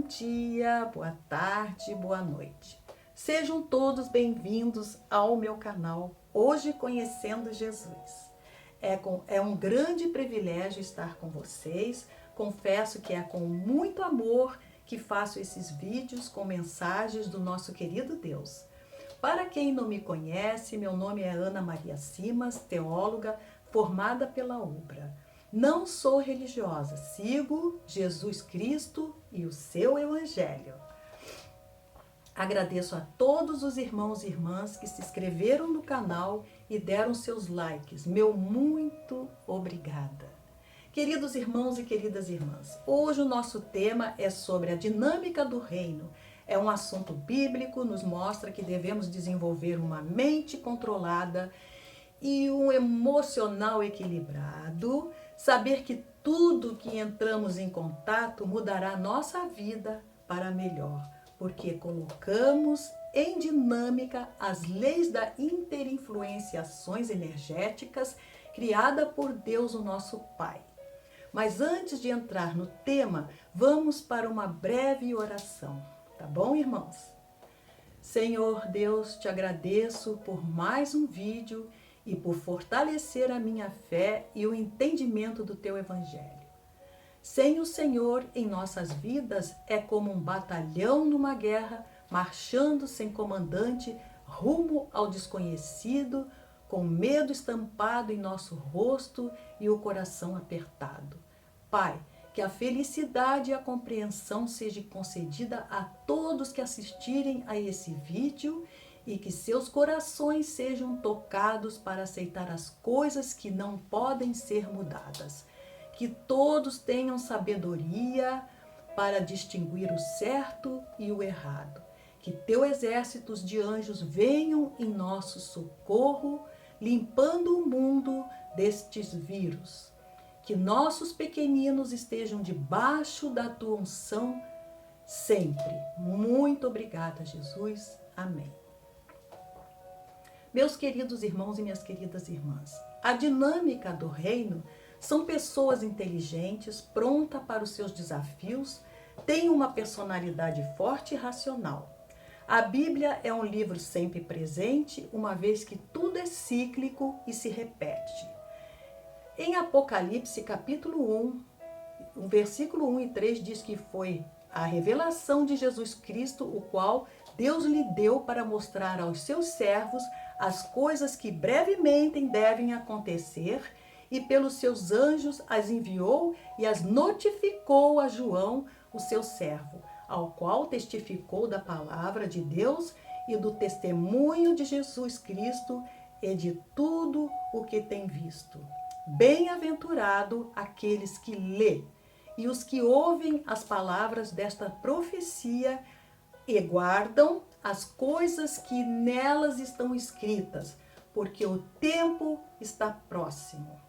dia, boa tarde, boa noite. Sejam todos bem-vindos ao meu canal Hoje Conhecendo Jesus. É um grande privilégio estar com vocês. Confesso que é com muito amor que faço esses vídeos com mensagens do nosso querido Deus. Para quem não me conhece, meu nome é Ana Maria Simas, teóloga formada pela UBRA. Não sou religiosa, sigo Jesus Cristo e o seu Evangelho. Agradeço a todos os irmãos e irmãs que se inscreveram no canal e deram seus likes. Meu muito obrigada. Queridos irmãos e queridas irmãs, hoje o nosso tema é sobre a dinâmica do reino. É um assunto bíblico, nos mostra que devemos desenvolver uma mente controlada e um emocional equilibrado, saber que tudo que entramos em contato mudará nossa vida para melhor, porque colocamos em dinâmica as leis da interinfluenciações energéticas criada por Deus, o nosso Pai. Mas antes de entrar no tema, vamos para uma breve oração, tá bom, irmãos? Senhor Deus, te agradeço por mais um vídeo e por fortalecer a minha fé e o entendimento do teu Evangelho. Sem o Senhor em nossas vidas é como um batalhão numa guerra, marchando sem comandante rumo ao desconhecido, com medo estampado em nosso rosto e o coração apertado. Pai, que a felicidade e a compreensão seja concedida a todos que assistirem a esse vídeo e que seus corações sejam tocados para aceitar as coisas que não podem ser mudadas. Que todos tenham sabedoria para distinguir o certo e o errado. Que teu exércitos de anjos venham em nosso socorro, limpando o mundo destes vírus. Que nossos pequeninos estejam debaixo da tua unção sempre. Muito obrigada, Jesus. Amém. Meus queridos irmãos e minhas queridas irmãs, a dinâmica do reino são pessoas inteligentes, prontas para os seus desafios, têm uma personalidade forte e racional. A Bíblia é um livro sempre presente, uma vez que tudo é cíclico e se repete. Em Apocalipse, capítulo 1, o versículo 1 e 3 diz que foi a revelação de Jesus Cristo, o qual Deus lhe deu para mostrar aos seus servos as coisas que brevemente devem acontecer, e pelos seus anjos as enviou e as notificou a João, o seu servo, ao qual testificou da palavra de Deus e do testemunho de Jesus Cristo e de tudo o que tem visto. Bem-aventurado aqueles que lê e os que ouvem as palavras desta profecia e guardam as coisas que nelas estão escritas, porque o tempo está próximo.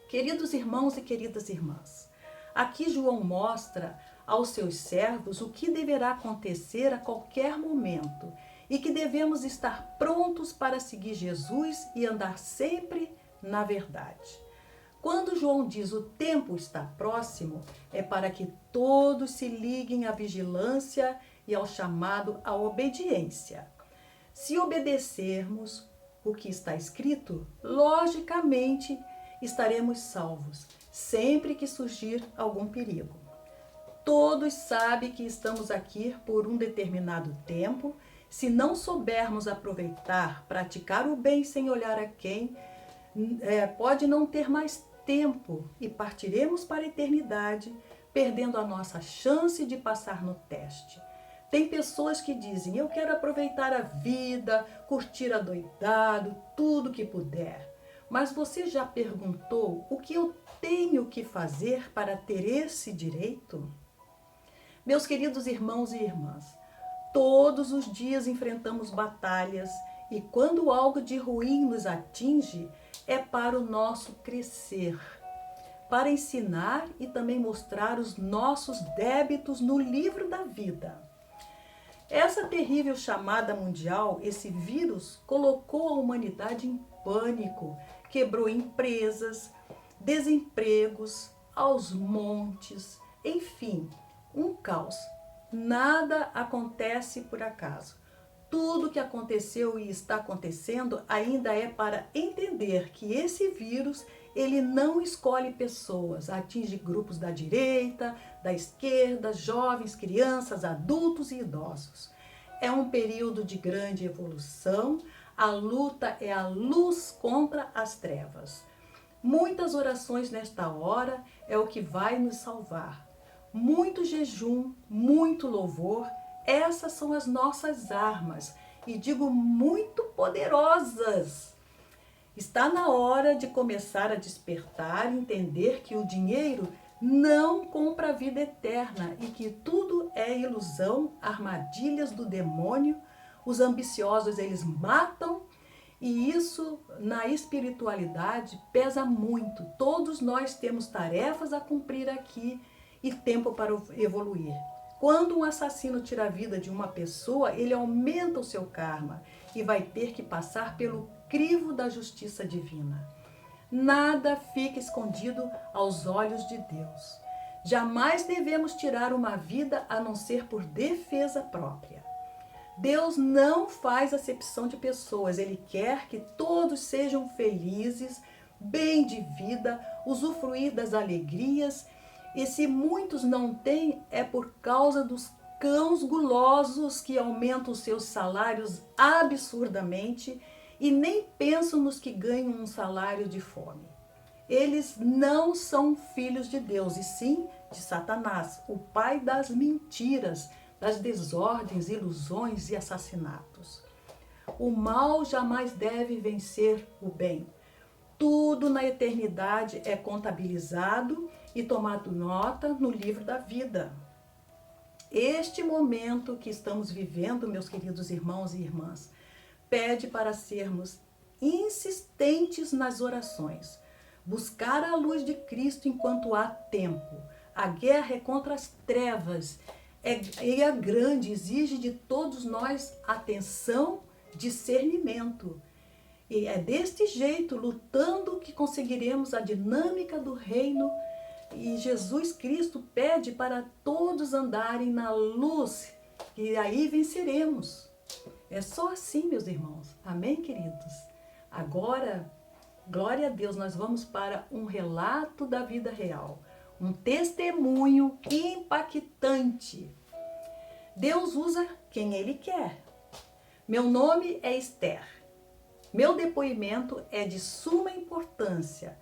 Queridos irmãos e queridas irmãs, aqui João mostra aos seus servos o que deverá acontecer a qualquer momento e que devemos estar prontos para seguir Jesus e andar sempre na verdade. Quando João diz o tempo está próximo, é para que todos se liguem à vigilância e ao chamado à obediência. Se obedecermos o que está escrito, logicamente estaremos salvos, sempre que surgir algum perigo. Todos sabem que estamos aqui por um determinado tempo. Se não soubermos aproveitar, praticar o bem sem olhar a quem, pode não ter mais tempo e partiremos para a eternidade, perdendo a nossa chance de passar no teste. Tem pessoas que dizem, eu quero aproveitar a vida, curtir adoidado, tudo que puder. Mas você já perguntou o que eu tenho que fazer para ter esse direito? Meus queridos irmãos e irmãs, todos os dias enfrentamos batalhas e quando algo de ruim nos atinge, é para o nosso crescer, para ensinar e também mostrar os nossos débitos no livro da vida. Essa terrível chamada mundial, esse vírus, colocou a humanidade em pânico, quebrou empresas, desempregos, aos montes, enfim, um caos. Nada acontece por acaso. Tudo que aconteceu e está acontecendo ainda é para entender que esse vírus, ele não escolhe pessoas, atinge grupos da direita, da esquerda, jovens, crianças, adultos e idosos. É um período de grande evolução, a luta é a luz contra as trevas. Muitas orações nesta hora é o que vai nos salvar. Muito jejum, muito louvor, essas são as nossas armas, e digo muito poderosas. Está na hora de começar a despertar e entender que o dinheiro não compra a vida eterna e que tudo é ilusão, armadilhas do demônio. Os ambiciosos, eles matam, e isso na espiritualidade pesa muito. Todos nós temos tarefas a cumprir aqui e tempo para evoluir. Quando um assassino tira a vida de uma pessoa, ele aumenta o seu karma e vai ter que passar pelo crivo da justiça divina. Nada fica escondido aos olhos de Deus. Jamais devemos tirar uma vida a não ser por defesa própria. Deus não faz acepção de pessoas, Ele quer que todos sejam felizes, bem de vida, usufruir das alegrias. E se muitos não têm, é por causa dos cães gulosos que aumentam os seus salários absurdamente e nem pensam nos que ganham um salário de fome. Eles não são filhos de Deus, e sim de Satanás, o pai das mentiras, das desordens, ilusões e assassinatos. O mal jamais deve vencer o bem. Tudo na eternidade é contabilizado e tomado nota no livro da vida. Este momento que estamos vivendo, meus queridos irmãos e irmãs, pede para sermos insistentes nas orações, buscar a luz de Cristo enquanto há tempo. A guerra é contra as trevas, é grande, exige de todos nós atenção, discernimento. E é deste jeito, lutando, que conseguiremos a dinâmica do reino. E Jesus Cristo pede para todos andarem na luz, e aí venceremos. É só assim, meus irmãos. Amém, queridos? Agora, glória a Deus, nós vamos para um relato da vida real. Um testemunho impactante. Deus usa quem Ele quer. Meu nome é Esther. Meu depoimento é de suma importância,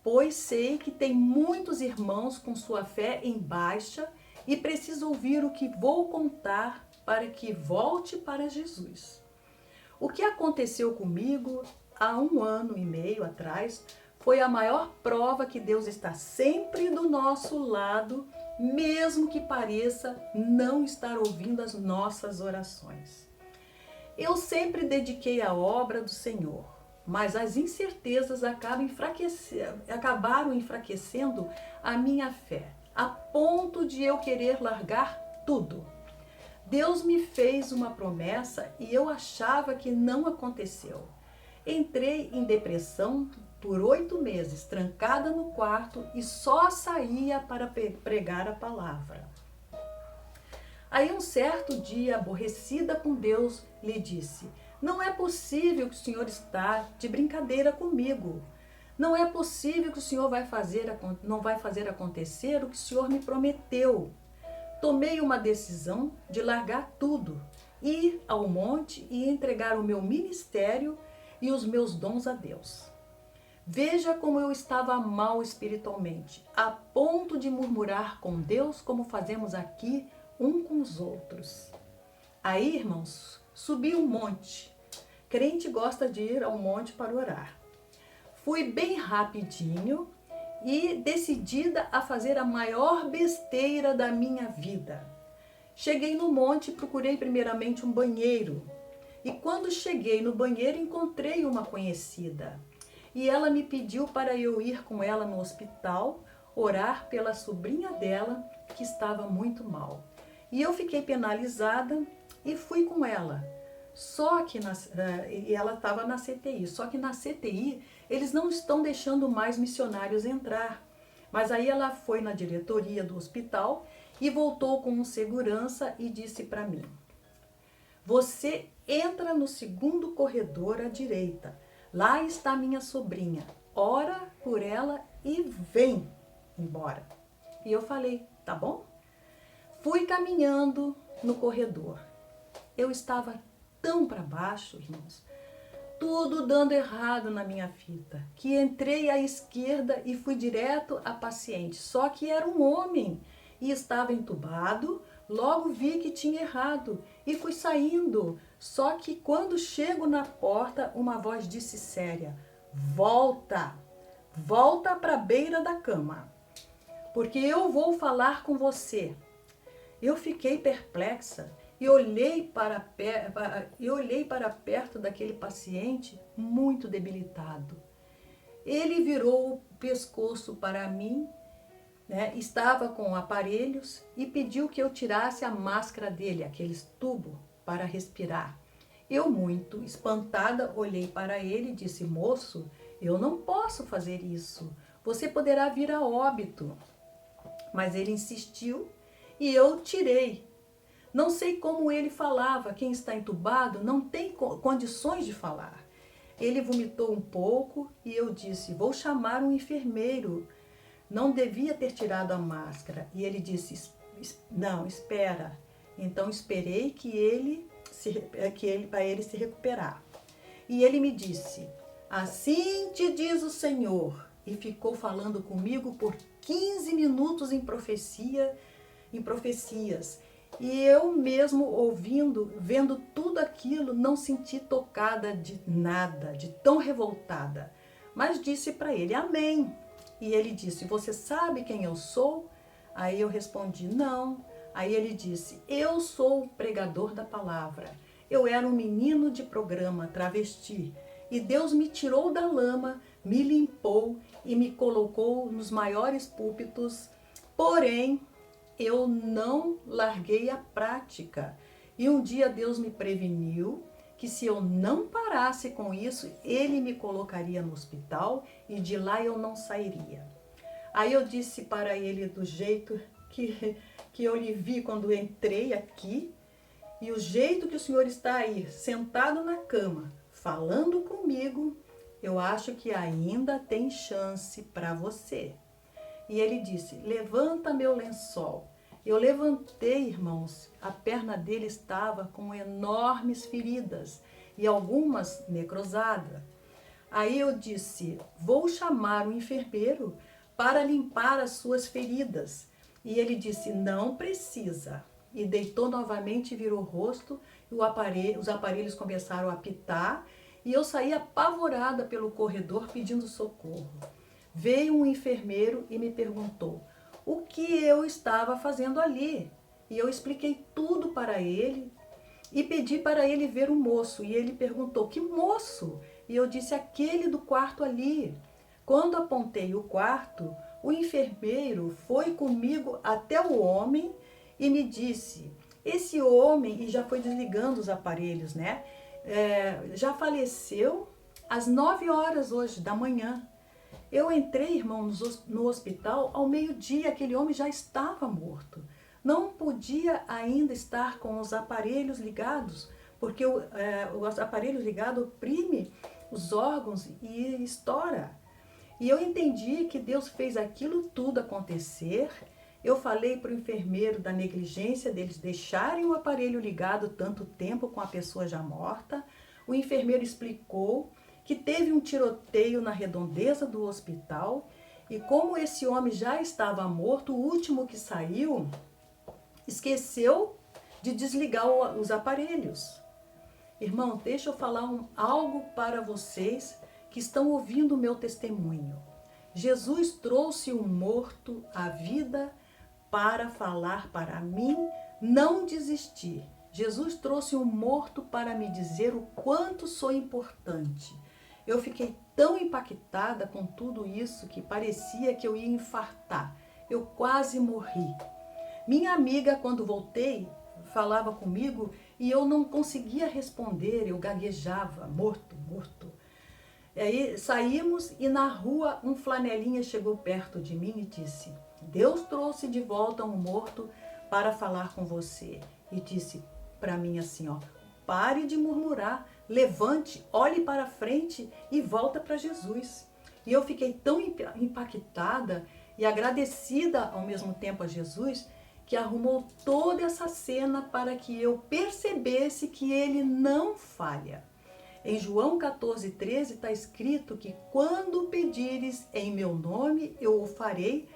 pois sei que tem muitos irmãos com sua fé em baixa e precisam ouvir o que vou contar para que volte para Jesus. O que aconteceu comigo há 1 ano e meio atrás foi a maior prova que Deus está sempre do nosso lado, mesmo que pareça não estar ouvindo as nossas orações. Eu sempre dediquei a obra do Senhor, mas as incertezas acabaram enfraquecendo a minha fé, a ponto de eu querer largar tudo. Deus me fez uma promessa e eu achava que não aconteceu. Entrei em depressão por 8 meses, trancada no quarto, e só saía para pregar a palavra. Aí um certo dia, aborrecida com Deus, lhe disse: não é possível que o Senhor está de brincadeira comigo. Não é possível que o Senhor não vai fazer acontecer o que o Senhor me prometeu. Tomei uma decisão de largar tudo, ir ao monte e entregar o meu ministério e os meus dons a Deus. Veja como eu estava mal espiritualmente, a ponto de murmurar com Deus como fazemos aqui um com os outros. Aí, irmãos, subi um monte. Crente gosta de ir ao monte para orar. Fui bem rapidinho e decidida a fazer a maior besteira da minha vida. Cheguei no monte e procurei primeiramente um banheiro. E quando cheguei no banheiro, encontrei uma conhecida. E ela me pediu para eu ir com ela no hospital, orar pela sobrinha dela, que estava muito mal. E eu fiquei penalizada e fui com ela. Só que ela estava na CTI. Só que na CTI eles não estão deixando mais missionários entrar. Mas aí ela foi na diretoria do hospital e voltou com um segurança e disse para mim: você entra no segundo corredor à direita. Lá está minha sobrinha. Ora por ela e vem embora. E eu falei, tá bom? Fui caminhando no corredor. Eu estava tão para baixo, irmãos, tudo dando errado na minha fita, que entrei à esquerda e fui direto à paciente. Só que era um homem e estava entubado. Logo vi que tinha errado e fui saindo. Só que quando chego na porta, uma voz disse séria: volta, volta para a beira da cama, porque eu vou falar com você. Eu fiquei perplexa e olhei para perto daquele paciente muito debilitado. Ele virou o pescoço para mim, né? Estava com aparelhos e pediu que eu tirasse a máscara dele, aqueles tubos para respirar. Eu, muito espantada, olhei para ele e disse: moço, eu não posso fazer isso. Você poderá vir a óbito. Mas ele insistiu e eu tirei. Não sei como ele falava. Quem está entubado não tem condições de falar. Ele vomitou um pouco e eu disse: vou chamar um enfermeiro. Não devia ter tirado a máscara. E ele disse: não, espera. Então esperei para ele se recuperar. E ele me disse: assim te diz o Senhor. E ficou falando comigo por 15 minutos em profecias. E eu mesmo ouvindo, vendo tudo aquilo, não senti tocada de nada, de tão revoltada. Mas disse para ele: amém. E ele disse: você sabe quem eu sou? Aí eu respondi: não. Aí ele disse: eu sou o pregador da palavra. Eu era um menino de programa, travesti. E Deus me tirou da lama, me limpou e me colocou nos maiores púlpitos. Porém, eu não larguei a prática. E um dia Deus me preveniu que se eu não parasse com isso, ele me colocaria no hospital e de lá eu não sairia. Aí eu disse para ele do jeito que eu lhe vi quando entrei aqui, e o jeito que o senhor está aí, sentado na cama, falando comigo, eu acho que ainda tem chance para você. E ele disse: levanta meu lençol. Eu levantei, irmãos, a perna dele estava com enormes feridas e algumas necrosadas. Aí eu disse: vou chamar um enfermeiro para limpar as suas feridas. E ele disse: não precisa. E deitou novamente e virou o rosto, e os aparelhos começaram a apitar, e eu saí apavorada pelo corredor pedindo socorro. Veio um enfermeiro e me perguntou o que eu estava fazendo ali. E eu expliquei tudo para ele e pedi para ele ver o moço. E ele perguntou: que moço? E eu disse: aquele do quarto ali. Quando apontei o quarto, o enfermeiro foi comigo até o homem e me disse: esse homem, e já foi desligando os aparelhos, né? Já faleceu às 9 horas hoje da manhã. Eu entrei, irmão, no hospital ao meio-dia, aquele homem já estava morto. Não podia ainda estar com os aparelhos ligados, porque os aparelhos ligados oprime os órgãos e estoura. E eu entendi que Deus fez aquilo tudo acontecer. Eu falei para o enfermeiro da negligência deles deixarem o aparelho ligado tanto tempo com a pessoa já morta. O enfermeiro explicou que teve um tiroteio na redondeza do hospital e como esse homem já estava morto, o último que saiu esqueceu de desligar os aparelhos. Irmão, deixa eu falar algo para vocês que estão ouvindo o meu testemunho. Jesus trouxe um morto à vida para falar para mim não desistir. Jesus trouxe um morto para me dizer o quanto sou importante. Eu fiquei tão impactada com tudo isso que parecia que eu ia infartar. Eu quase morri. Minha amiga, quando voltei, falava comigo e eu não conseguia responder, eu gaguejava, morto, morto. E aí saímos e na rua um flanelinha chegou perto de mim e disse: Deus trouxe de volta um morto para falar com você e disse para mim assim, ó, pare de murmurar, levante, olhe para frente e volta para Jesus. E eu fiquei tão impactada e agradecida ao mesmo tempo a Jesus, que arrumou toda essa cena para que eu percebesse que ele não falha. Em João 14,13 está escrito que quando pedires em meu nome, eu o farei,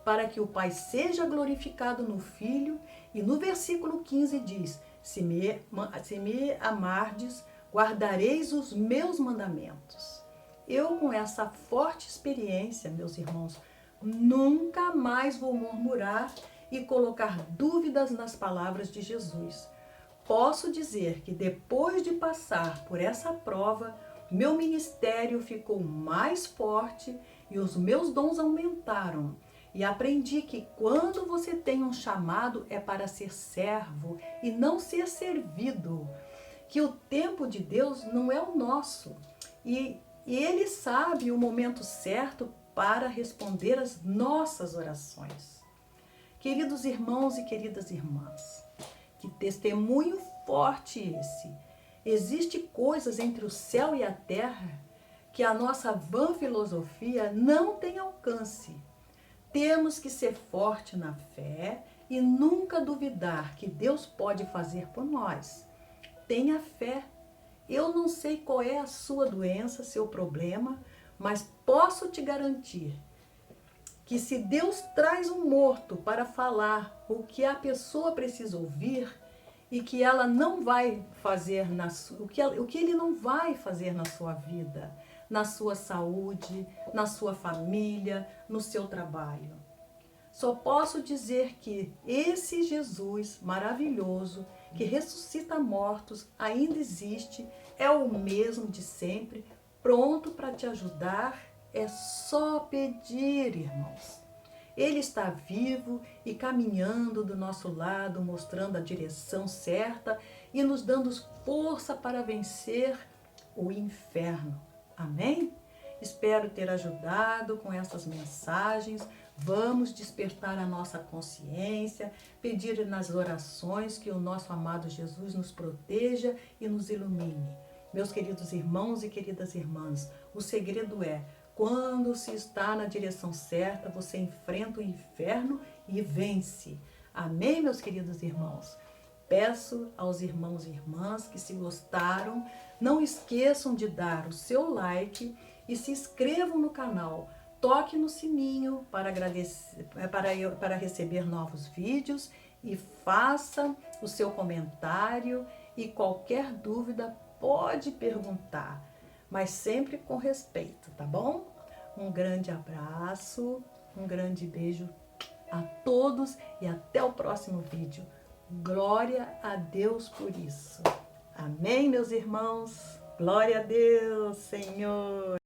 para que o Pai seja glorificado no Filho. E no versículo 15 diz, se me amardes, guardareis os meus mandamentos. Eu, com essa forte experiência, meus irmãos, nunca mais vou murmurar e colocar dúvidas nas palavras de Jesus. Posso dizer que depois de passar por essa prova, meu ministério ficou mais forte e os meus dons aumentaram. E aprendi que quando você tem um chamado é para ser servo e não ser servido. Que o tempo de Deus não é o nosso. E Ele sabe o momento certo para responder às nossas orações. Queridos irmãos e queridas irmãs, que testemunho forte esse! Existem coisas entre o céu e a terra que a nossa vã filosofia não tem alcance. Temos que ser forte na fé e nunca duvidar que Deus pode fazer por nós. Tenha fé. Eu não sei qual é a sua doença, seu problema, mas posso te garantir que se Deus traz um morto para falar o que a pessoa precisa ouvir e que ela não vai fazer o que ele não vai fazer na sua vida, na sua saúde, na sua família, no seu trabalho. Só posso dizer que esse Jesus maravilhoso, que ressuscita mortos, ainda existe, é o mesmo de sempre, pronto para te ajudar. É só pedir, irmãos. Ele está vivo e caminhando do nosso lado, mostrando a direção certa e nos dando força para vencer o inferno. Amém? Espero ter ajudado com essas mensagens. Vamos despertar a nossa consciência, pedir nas orações que o nosso amado Jesus nos proteja e nos ilumine. Meus queridos irmãos e queridas irmãs, o segredo é: quando se está na direção certa, você enfrenta o inferno e vence. Amém, meus queridos irmãos? Peço aos irmãos e irmãs que, se gostaram, não esqueçam de dar o seu like e se inscrevam no canal. Toque no sininho para receber novos vídeos e faça o seu comentário, e qualquer dúvida pode perguntar, mas sempre com respeito, tá bom? Um grande abraço, um grande beijo a todos e até o próximo vídeo. Glória a Deus por isso. Amém, meus irmãos? Glória a Deus, Senhor.